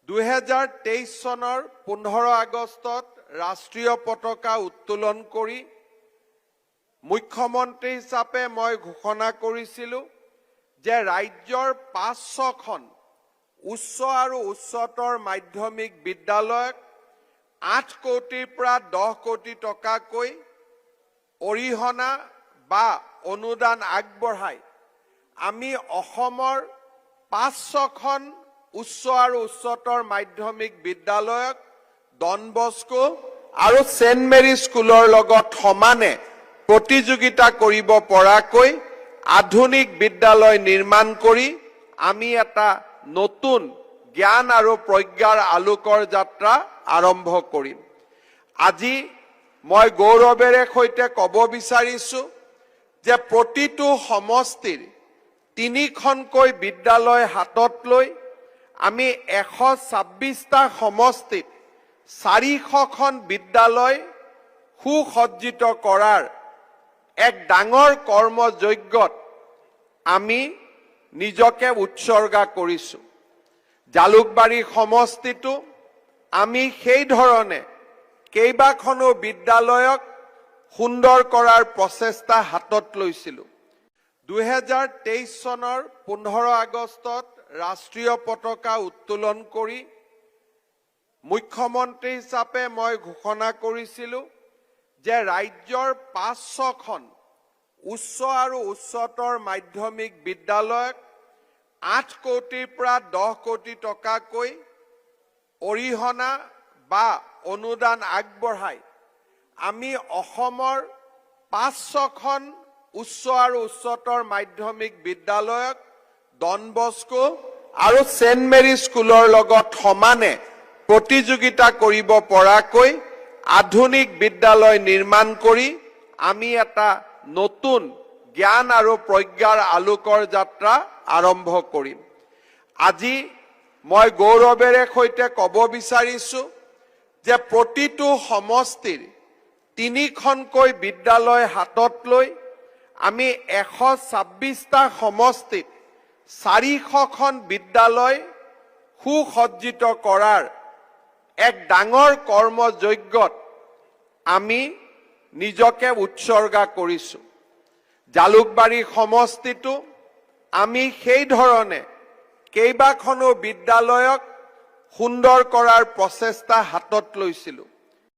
2023 চনৰ 15 আগষ্টত ৰাষ্ট্ৰীয় পতাকা উত্তোলন কৰি মুখ্যমন্ত্ৰী হিচাপে মই ঘোষণা কৰিছিলোঁ যে ৰাজ্যৰ 500খন উচ্চ আৰু উচ্চতৰ মাধ্যমিক বিদ্যালয়ক 8 কোটিৰ পৰা 10 কোটি টকাকৈ অৰিহণা বা অনুদান আগবঢ়াই আমি অসমৰ 500খন উচ্চ আৰু উচ্চতৰ মাধ্যমিক বিদ্যালয়ক ডন বস্কো আৰু সেন্ট মেৰী স্কুলৰ লগত সমানে প্ৰতিযোগিতা কৰিব পৰাকৈ আধুনিক বিদ্যালয় নিৰ্মাণ কৰি আমি এটা নতুন জ্ঞান আৰু প্ৰজ্ঞাৰ আলোকৰ যাত্ৰা আৰম্ভ কৰিম। আজি মই গৌৰৱেৰে সৈতে ক'ব বিচাৰিছো যে প্ৰতিটো সমষ্টিৰ 3খনকৈ বিদ্যালয় হাতত লৈ আমি 126টা সমষ্টিত 400খন বিদ্যালয় সুসজ্জিত কৰাৰ এক ডাঙৰ কৰ্মযজ্ঞত আমি নিজকে উৎসৰ্গা কৰিছো। জালুকবাৰী সমষ্টিটো আমি সেই ধৰণে কেইবাখনো বিদ্যালয়ক সুন্দৰ কৰাৰ প্ৰচেষ্টা হাতত লৈছিলো। 2023 চনৰ 15 আগষ্টত ৰাষ্ট্ৰীয় পতাকা উত্তোলন কৰি মুখ্যমন্ত্ৰী হিচাপে মই ঘোষণা কৰিছিলোঁ যে ৰাজ্যৰ 500খন উচ্চ আৰু উচ্চতৰ মাধ্যমিক বিদ্যালয়ক 8 কোটিৰ পৰা 10 কোটি টকাকৈ অৰিহণা বা অনুদান আগবঢ়াই আমি অসমৰ 500খন উচ্চ আৰু উচ্চতৰ মাধ্যমিক বিদ্যালয়ক ডন বস্কো আৰু সেন্ট মেৰী স্কুলৰ লগত সমানে প্ৰতিযোগিতা কৰিব পৰাকৈ আধুনিক বিদ্যালয় নিৰ্মাণ কৰি আমি এটা নতুন জ্ঞান আৰু প্ৰজ্ঞাৰ আলোকৰ যাত্ৰা আৰম্ভ কৰিম। আজি মই গৌৰৱেৰে সৈতে ক'ব বিচাৰিছো যে প্ৰতিটো সমষ্টিৰ 3খনকৈ বিদ্যালয় হাতত লৈ আমি 126টা সমষ্টিত 400খন বিদ্যালয় সুসজ্জিত কৰাৰ এক ডাঙৰ কৰ্মযজ্ঞত আমি নিজকে উৎসৰ্গা কৰিছো। জালুকবাৰী সমষ্টিটো আমি সেই ধৰণে কেইবাখনো বিদ্যালয়ক সুন্দৰ কৰাৰ প্ৰচেষ্টা হাতত লৈছিলো।